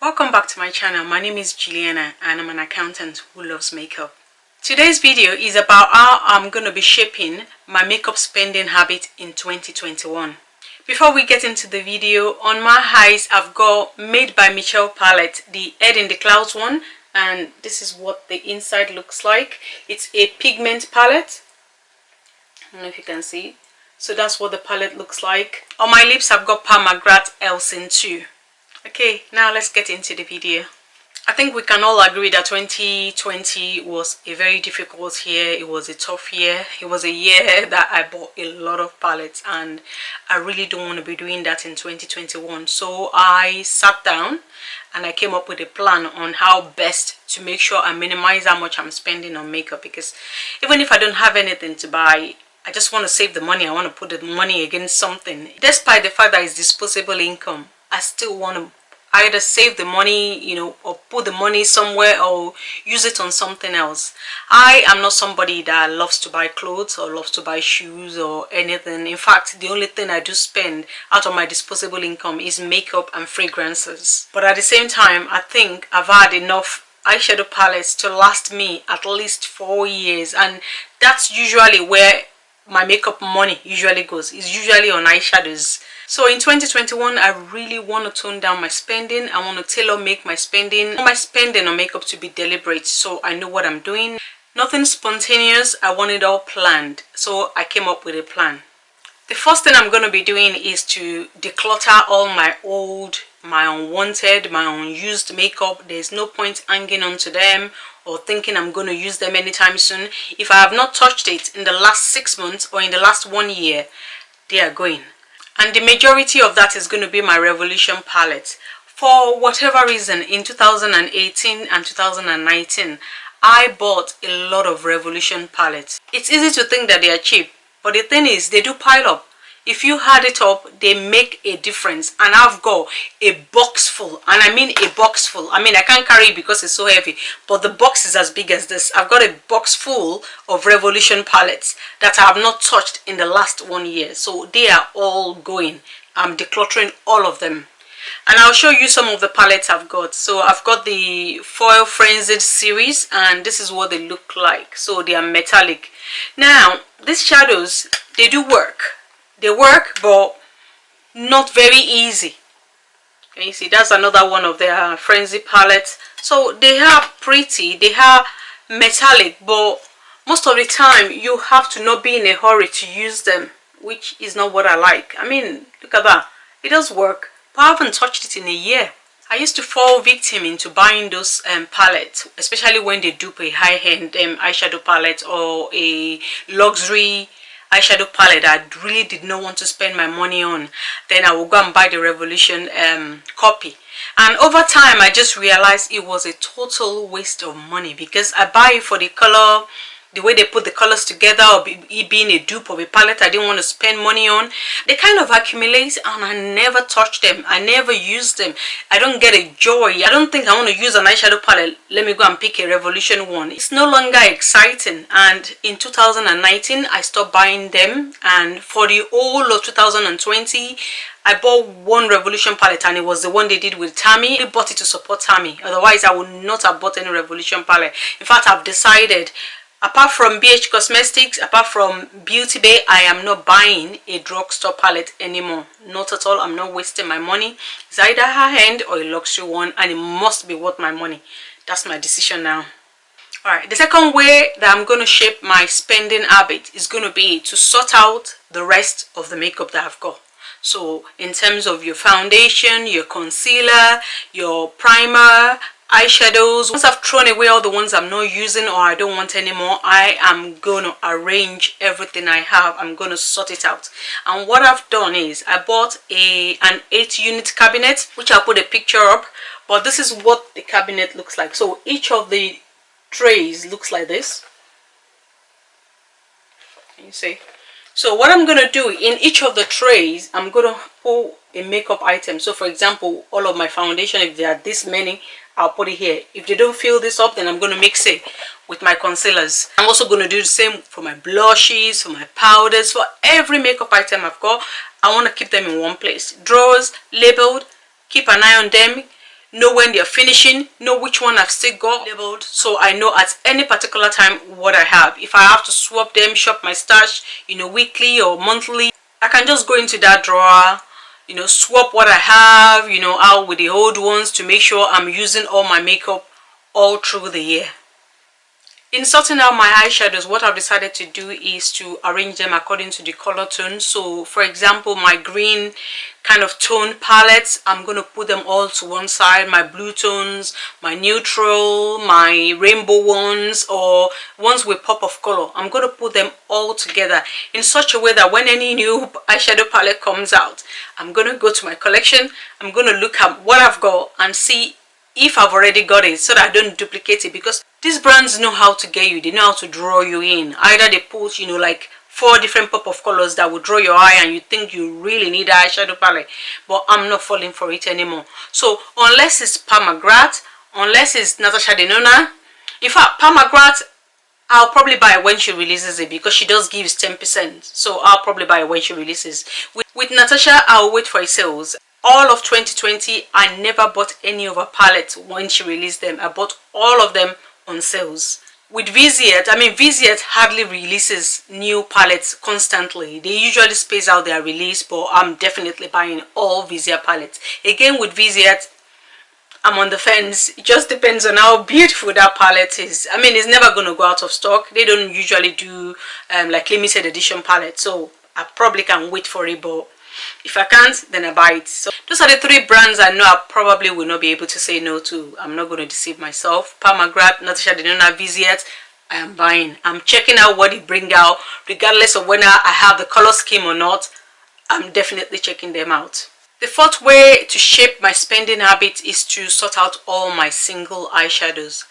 Welcome back to my channel. My name is Juliana and I'm an accountant who loves makeup. Today's video is about how I'm going to be shaping my makeup spending habit in 2021. Before we get into the video, on my eyes I've got Made by Michelle palette, the Head in the Clouds one, and this is what the inside looks like. It's a pigment palette. I don't know if you can see. So that's what the palette looks like. On my lips I've got Mcgrath Elson 2. Okay, now let's get into the video. I think we can all agree that 2020 was a very difficult year. It was a tough year. It was a year that I bought a lot of palettes and I really don't want to be doing that in 2021. So I sat down and I came up with a plan on how best to make sure I minimize how much I'm spending on makeup, because even if I don't have anything to buy, I just want to save the money. I want to put the money against something. Despite the fact that it's disposable income, I still want to either save the money, or put the money somewhere or use it on something else. I am not somebody that loves to buy clothes or loves to buy shoes or anything. In fact, the only thing I do spend out of my disposable income is makeup and fragrances. But at the same time, I think I've had enough eyeshadow palettes to last me at least 4 years, and that's usually where my makeup money usually goes. It's usually on eyeshadows. So in 2021, I really want to tone down my spending. I want to tailor make my spending. I want my spending on makeup to be deliberate, so I know what I'm doing. Nothing spontaneous. I want it all planned. So I came up with a plan. The first thing I'm going to be doing is to declutter all my old, my unwanted, my unused makeup. There's no point hanging on to them or thinking I'm going to use them anytime soon. If I have not touched it in the last 6 months or in the last 1 year, they are going. And the majority of that is going to be my Revolution palette. For whatever reason, in 2018 and 2019, I bought a lot of Revolution palettes. It's easy to think that they are cheap, but the thing is, they do pile up. If you add it up, they make a difference. And I've got a box full, and I mean a box full. I mean, I can't carry it because it's so heavy, but the box is as big as this. I've got a box full of Revolution palettes that I have not touched in the last 1 year. So they are all going. I'm decluttering all of them. And I'll show you some of the palettes I've got. So I've got the Foil Frenzied series, and this is what they look like. So they are metallic. Now, these shadows, they do work. They work, but not very easy. Can you see? That's another one of their Frenzy palettes. So they are pretty, they are metallic, but most of the time you have to not be in a hurry to use them, which is not what I like. I mean, look at that. It does work, but I haven't touched it in a year. I used to fall victim into buying those palettes, especially when they dupe a high-end eyeshadow palette or a luxury eyeshadow palette I really did not want to spend my money on. Then I will go and buy the Revolution copy, and over time I just realized it was a total waste of money, because I buy it for the color, the way they put the colors together, or it being a dupe of a palette I didn't want to spend money on. They kind of accumulate and I never touch them. I never use them. I don't get a joy. I don't think I want to use an eyeshadow palette. Let me go and pick a Revolution one. It's no longer exciting. And in 2019 I stopped buying them, and for the whole of 2020 I bought one Revolution palette, and it was the one they did with Tammy. I bought it to support Tammy. Otherwise I would not have bought any Revolution palette. In fact, I've decided, apart from BH Cosmetics, apart from Beauty Bay, I am not buying a drugstore palette anymore. Not at all. I'm not wasting my money. It's either high-end or a luxury one, and it must be worth my money. That's my decision now. Alright, the second way that I'm going to shape my spending habit is going to be to sort out the rest of the makeup that I've got. So in terms of your foundation, your concealer, your primer, eyeshadows, once I've thrown away all the ones I'm not using or I don't want anymore, I am going to arrange everything I have. I'm going to sort it out. And what I've done is I bought an 8-unit cabinet, which I'll put a picture up, but this is what the cabinet looks like. So each of the trays looks like this. Can you see? So what I'm going to do, in each of the trays I'm going to put a makeup item. So for example, all of my foundation, if there are this many, I'll put it here. If they don't fill this up, then I'm going to mix it with my concealers. I'm also going to do the same for my blushes, for my powders, for every makeup item I've got. I want to keep them in one place. Drawers labeled, keep an eye on them, know when they're finishing, know which one I've still got labeled, so I know at any particular time what I have. If I have to swap them, shop my stash, you know, weekly or monthly, I can just go into that drawer, you know, swap what I have, you know, out with the old ones to make sure I'm using all my makeup all through the year. In sorting out my eyeshadows, what I've decided to do is to arrange them according to the color tone. So for example, my green kind of tone palettes, I'm going to put them all to one side. My blue tones, my neutral, my rainbow ones, or ones with pop of color, I'm going to put them all together in such a way that when any new eyeshadow palette comes out, I'm going to go to my collection, I'm going to look at what I've got and see if I've already got it, so that I don't duplicate it, because these brands know how to get you. They know how to draw you in. Either they put, you know, like 4 different pop of colors that will draw your eye and you think you really need an eyeshadow palette, but I'm not falling for it anymore. So unless it's Mcgrath, unless it's Natasha Denona, in fact Mcgrath, I'll probably buy it when she releases it, because she does give 10%, so I'll probably buy it when she releases. With Natasha, I'll wait for her sales. All of 2020, I never bought any of her palettes when she released them. I bought all of them on sales. With Viziet, I mean, Viziet hardly releases new palettes constantly. They usually space out their release, but I'm definitely buying all Viziet palettes. Again, with Viziet, I'm on the fence. It just depends on how beautiful that palette is. I mean, it's never going to go out of stock. They don't usually do like limited edition palettes, so I probably can wait for it, but if I can't, then I buy it. So those are the 3 brands I know I probably will not be able to say no to. I'm not going to deceive myself. Mcgrath, Natasha Denona, Viziet, I am buying. I'm checking out what they bring out, regardless of whether I have the color scheme or not. I'm definitely checking them out. The 4th way to shape my spending habit is to sort out all my single eyeshadows.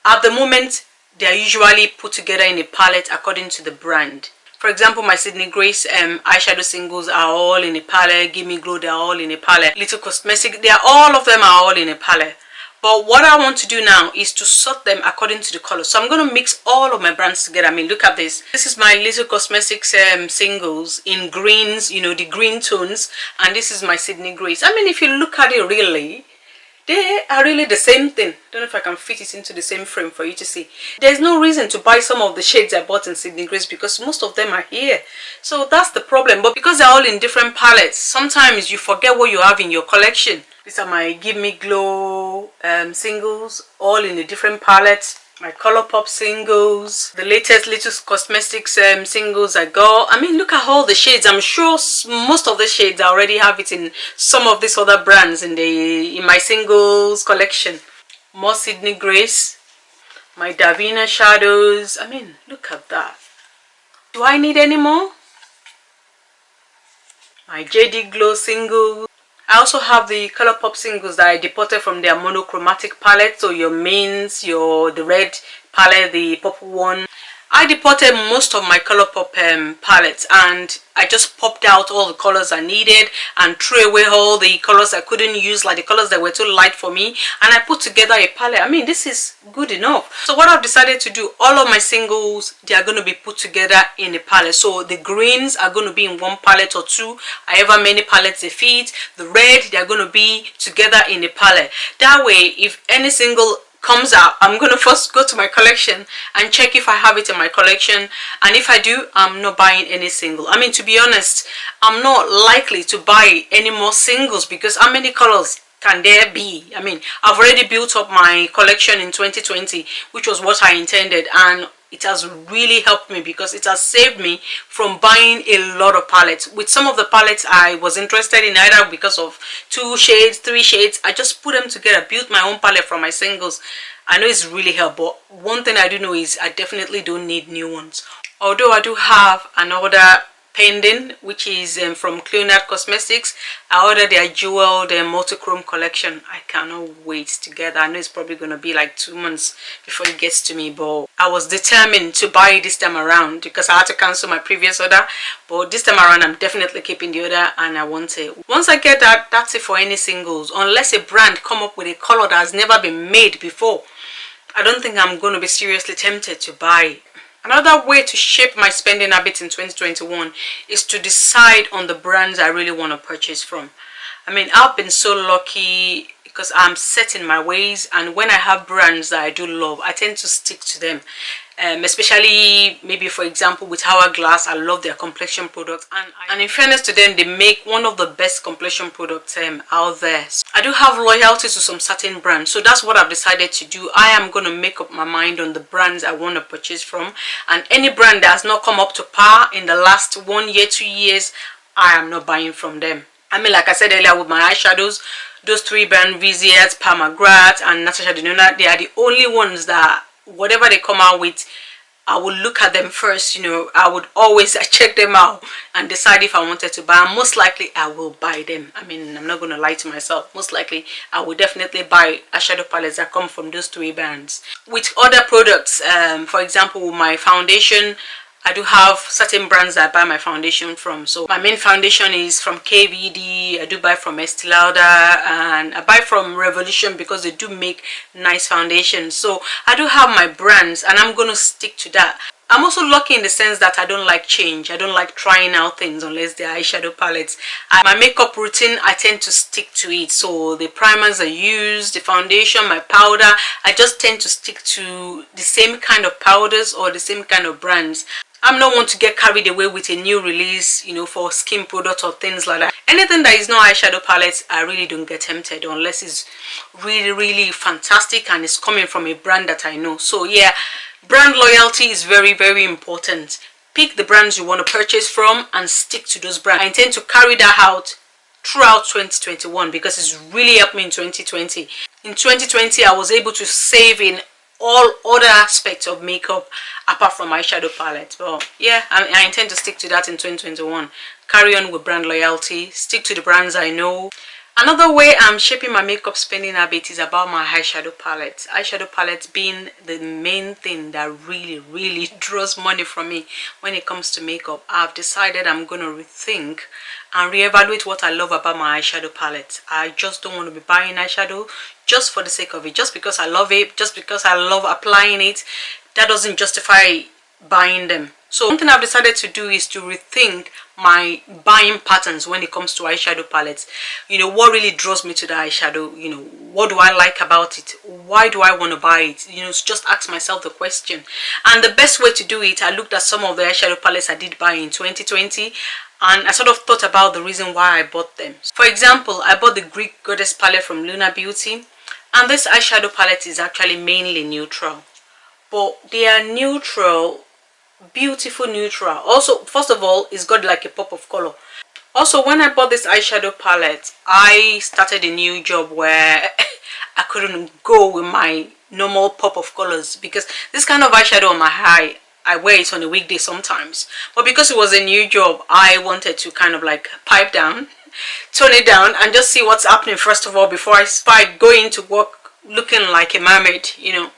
At the moment, they are usually put together in a palette according to the brand. For example, my Sydney Grace eyeshadow singles are all in a palette. Give Me Glow, they're all in a palette. Little Cosmetic, all of them are all in a palette. But what I want to do now is to sort them according to the color. So I'm going to mix all of my brands together. I mean, look at this. This is my Little Cosmetics singles in greens, you know, the green tones. And this is my Sydney Grace. I mean, if you look at it really, they are really the same thing. Don't know if I can fit it into the same frame for you to see. There's no reason to buy some of the shades I bought in Sydney Grace, because most of them are here. So that's the problem. But because they're all in different palettes, sometimes you forget what you have in your collection. These are my Give Me Glow singles, all in a different palette. My Colourpop singles, the latest Little Cosmetics singles I got. I mean, look at all the shades. I'm sure most of the shades I already have it in some of these other brands in my singles collection. More Sydney Grace, my Davina shadows. I mean, look at that. Do I need any more? My JD Glow singles. I also have the Colourpop singles that I deported from their monochromatic palette. So your mains, the red palette, the purple one. I deported most of my Colourpop palettes, and I just popped out all the colors I needed and threw away all the colors I couldn't use, like the colors that were too light for me, and I put together a palette. I mean, this is good enough. So what I've decided to do, all of my singles, they are going to be put together in a palette. So the greens are going to be in one palette or 2, however many palettes they fit. The red, they are going to be together in a palette. That way, if any single comes out, I'm going to first go to my collection and check if I have it in my collection, and if I do, I'm not buying any single. I mean, to be honest, I'm not likely to buy any more singles, because how many colors can there be? I mean, I've already built up my collection in 2020, which was what I intended, and it has really helped me because it has saved me from buying a lot of palettes. With some of the palettes I was interested in, either because of 2 shades, 3 shades, I just put them together, built my own palette from my singles. I know it's really helped, but one thing I do know is I definitely don't need new ones. Although I do have an order pending, which is from Cleonard Cosmetics. I ordered their jeweled multi-chrome collection. I cannot wait to get that. I know it's probably going to be like 2 months before it gets to me, but I was determined to buy it this time around because I had to cancel my previous order. But this time around, I'm definitely keeping the order and I want it. Once I get that, that's it for any singles. Unless a brand come up with a color that has never been made before, I don't think I'm going to be seriously tempted to buy it. Another way to shape my spending habits in 2021 is to decide on the brands I really want to purchase from. I mean, I've been so lucky because I'm set in my ways, and when I have brands that I do love, I tend to stick to them. Especially maybe for example with Hourglass, I love their complexion products, and in fairness to them, they make one of the best complexion products out there. So I do have loyalty to some certain brands, so that's what I've decided to do. I am going to make up my mind on the brands I want to purchase from, and any brand that has not come up to par in the last 1 year, 2 years, I am not buying from them. I mean, like I said earlier with my eyeshadows, those 3 brands, Mcgrath, Mcgrath and Natasha Denona, they are the only ones that whatever they come out with, I will look at them first. You know, I would always check them out and decide if I wanted to buy. And most likely I will buy them. I mean, I'm not going to lie to myself. Most likely I will definitely buy eyeshadow palettes that come from those 3 brands. With other products, for example, my foundation, I do have certain brands that I buy my foundation from. So my main foundation is from KVD, I do buy from Estee Lauder, and I buy from Revolution because they do make nice foundations. So I do have my brands, and I'm going to stick to that. I'm also lucky in the sense that I don't like change. I don't like trying out things unless they're eyeshadow palettes. My makeup routine, I tend to stick to it. So the primers I use, the foundation, my powder, I just tend to stick to the same kind of powders or the same kind of brands. I'm not one to get carried away with a new release, you know, for skin products or things like that. Anything that is not eyeshadow palettes, I really don't get tempted unless it's really fantastic and it's coming from a brand that I know. So yeah, brand loyalty is very important. Pick the brands you want to purchase from and stick to those brands. I intend to carry that out throughout 2021 because it's really helped me in 2020. In 2020, I was able to save in all other aspects of makeup apart from eyeshadow palette. Well, yeah, I intend to stick to that in 2021. Carry on with brand loyalty, stick to the brands I know. Another way I'm shaping my makeup spending habit is about my eyeshadow palette. Eyeshadow palette being the main thing that really draws money from me when it comes to makeup. I've decided I'm going to rethink and reevaluate what I love about my eyeshadow palette. I just don't want to be buying eyeshadow just for the sake of it, just because I love it, just because I love applying it. That doesn't justify buying them. So one thing I've decided to do is to rethink my buying patterns when it comes to eyeshadow palettes. You know, what really draws me to the eyeshadow? You know, what do I like about it? Why do I want to buy it? You know, just ask myself the question. And the best way to do it, I looked at some of the eyeshadow palettes I did buy in 2020, and I sort of thought about the reason why I bought them. For example, I bought the Greek Goddess palette from Luna Beauty, and this eyeshadow palette is actually mainly neutral, but they are neutral, beautiful neutral. Also, first of all, it's got like a pop of color. Also, when I bought this eyeshadow palette, I started a new job where I couldn't go with my normal pop of colors, because this kind of eyeshadow on my eye, I wear it on a weekday sometimes, but because it was a new job, I wanted to kind of like pipe down, tone it down, and just see what's happening first of all before I go into work looking like a mermaid, you know.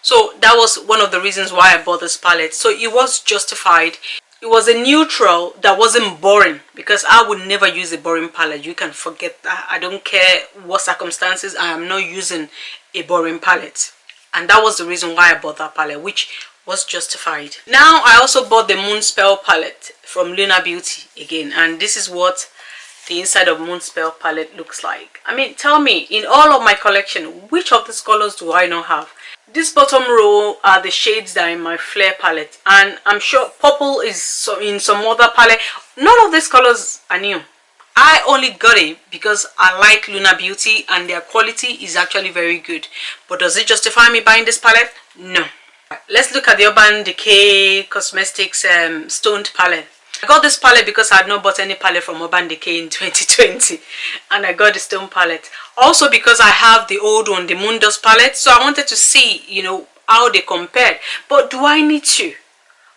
So that was one of the reasons why I bought this palette. So it was justified. It was a neutral that wasn't boring, because I would never use a boring palette. You can forget that. I don't care what circumstances, I am not using a boring palette. And that was the reason why I bought that palette, which was justified. Now I also bought the Moon Spell palette from Luna Beauty again, and this is what the inside of Moon Spell palette looks like. I mean, tell me, in all of my collection, which of these colors do I not have? This bottom row are the shades that are in my Flare palette, and I'm sure purple is in some other palette. None of these colors are new. I only got it because I like Luna Beauty and their quality is actually very good. But does it justify me buying this palette? No. Let's look at the Urban Decay Cosmetics Stoned palette. I got this palette because I had not bought any palette from Urban Decay in 2020, and I got the stone palette. Also because I have the old one, the Moon Dust palette, so I wanted to see, you know, how they compared. But do I need to?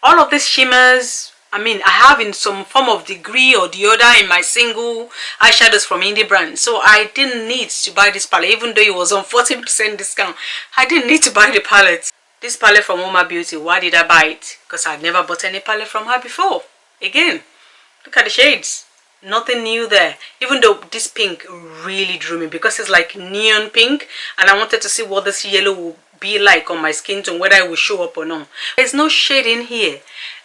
All of these shimmers, I mean, I have in some form of degree or the other in my single eyeshadows from indie brands, so I didn't need to buy this palette, even though it was on 14% discount. I didn't need to buy the palette. This palette from Uma Beauty, why did I buy it? Because I'd never bought any palette from her before. Again, look at the shades. Nothing new there. Even though this pink really drew me because it's like neon pink, and I wanted to see what this yellow will be like on my skin tone, whether it will show up or not. There's no shade in here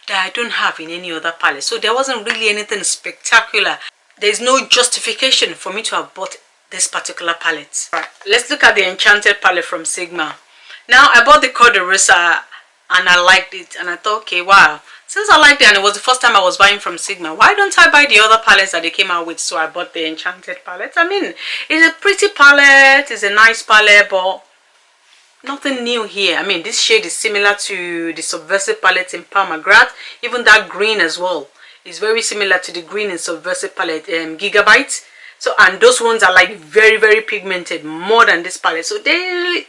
that I don't have in any other palette, so there wasn't really anything spectacular. There's no justification for me to have bought this particular palette. Alright, let's look at the Enchanted palette from Sigma. Now, I bought the Categorise and I liked it, and I thought, okay, wow, since I liked it and it was the first time I was buying from Sigma, why don't I buy the other palettes that they came out with? So I bought the Enchanted palette. I mean, it's a pretty palette, it's a nice palette, but nothing new here. I mean, this shade is similar to the Subversive palette in Mcgrath. Even that green as well is very similar to the green in Subversive palette, Gigabyte. So, and those ones are like very, very pigmented, more than this palette. So there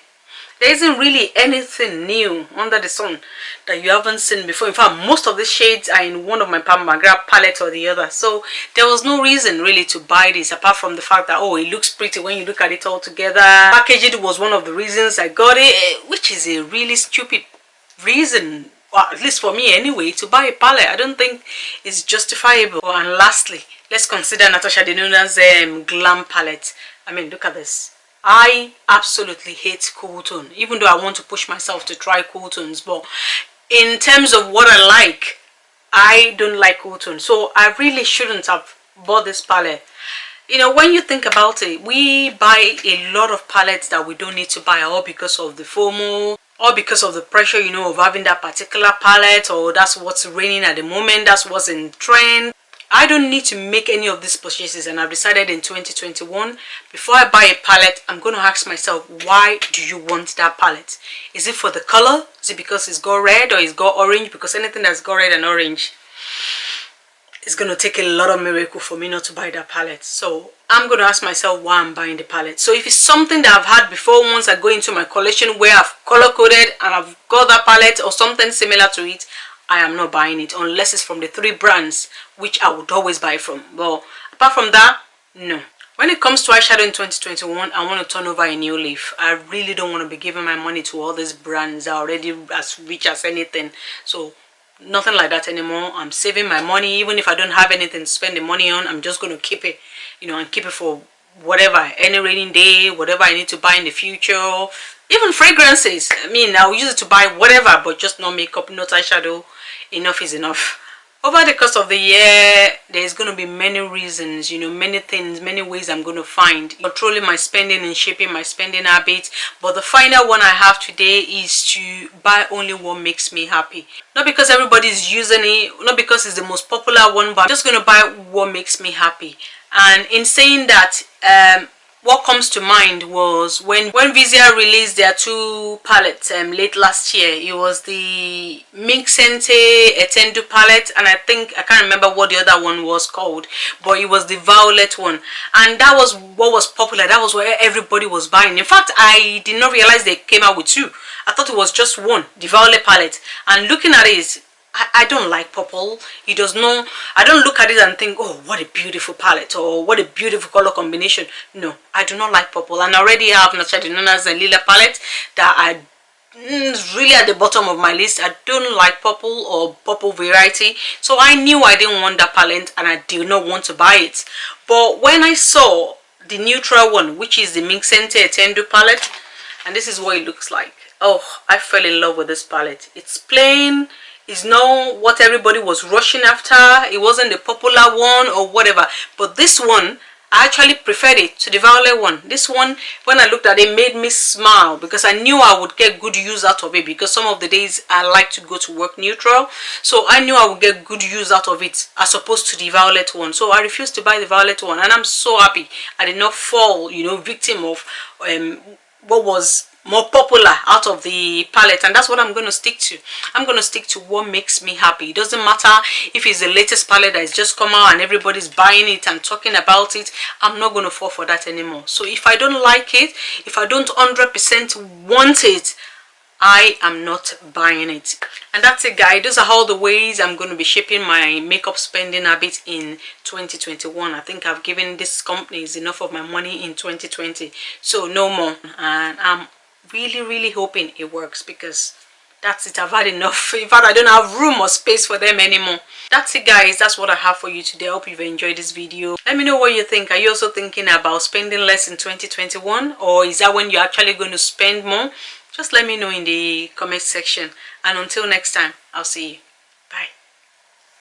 isn't really anything new under the sun that you haven't seen before. In fact, most of the shades are in one of my Mcgrath palettes or the other. So there was no reason really to buy this, apart from the fact that, oh, it looks pretty when you look at it all together. Packaging was one of the reasons I got it, which is a really stupid reason, or at least for me anyway, to buy a palette. I don't think it's justifiable. And lastly, let's consider Natasha Denona's Glam palette. I mean, look at this. I absolutely hate cool tone, even though I want to push myself to try cool tones. But in terms of what I like, I don't like cool tone. So I really shouldn't have bought this palette. You know, when you think about it, we buy a lot of palettes that we don't need to buy, all because of the FOMO, or because of the pressure, you know, of having that particular palette, or that's what's raining at the moment, that's what's in trend. I don't need to make any of these purchases, and I've decided in 2021, before I buy a palette, I'm going to ask myself, why do you want that palette? Is it for the color? Is it because it's got red, or it's got orange? Because anything that's got red and orange, it's going to take a lot of miracle for me not to buy that palette. So I'm going to ask myself why I'm buying the palette. So if it's something that I've had before, once I go into my collection where I've color coded and I've got that palette or something similar to it, I am not buying it unless it's from the 3 brands which I would always buy from. But apart from that, no. When it comes to eyeshadow in 2021, I want to turn over a new leaf. I really don't want to be giving my money to all these brands that are already as rich as anything. So nothing like that anymore. I'm saving my money. Even if I don't have anything to spend the money on, I'm just going to keep it, you know, and keep it for whatever, any rainy day, whatever I need to buy in the future. Even fragrances. I mean, I'll use it to buy whatever, but just not makeup, not eyeshadow. Enough is enough. Over the course of the year, there's going to be many reasons, you know, many things, many ways I'm going to find controlling my spending and shaping my spending habits. But the final one I have today is to buy only what makes me happy. Not because everybody's using it, not because it's the most popular one, but I'm just going to buy what makes me happy. And in saying that, what comes to mind was when Vizia released their 2 palettes late last year. It was the Mcgrath Etendu palette, and I can't remember what the other one was called, but it was the violet one, and that was what was popular. That was what everybody was buying. In fact, I did not realize they came out with 2. I thought it was just one, the violet palette. And looking at it, I don't like purple. It does not. I don't look at it and think, oh, what a beautiful palette, or what a beautiful color combination. No, I do not like purple. And I already have Natasha Denona's Lila palette that is really at the bottom of my list. I don't like purple or purple variety, so I knew I didn't want that palette, and I did not want to buy it. But when I saw the neutral one, which is the Mcgrath Etendu palette, and this is what it looks like, oh, I fell in love with this palette. It's plain. It's not what everybody was rushing after. It wasn't the popular one or whatever. But this one, I actually preferred it to the violet one. This one, when I looked at it, made me smile because I knew I would get good use out of it, because some of the days I like to go to work neutral. So I knew I would get good use out of it as opposed to the violet one. So I refused to buy the violet one, and I'm so happy I did not fall, you know, victim of what was more popular out of the palette. And that's what I'm going to stick to. I'm going to stick to what makes me happy. It doesn't matter if it's the latest palette that has just come out and everybody's buying it and talking about it. I'm not going to fall for that anymore. So if I don't like it, if I don't 100% want it, I am not buying it. And that's it, guys. Those are all the ways I'm going to be shaping my makeup spending habits in 2021. I think I've given these companies enough of my money in 2020, so no more. And I'm really hoping it works, because that's it. I've had enough. In fact, I don't have room or space for them anymore. That's it, guys. That's what I have for you today. I hope you've enjoyed this video. Let me know what you think. Are you also thinking about spending less in 2021, or is that when you're actually going to spend more? Just let me know in the comment section. And until next time, I'll see you.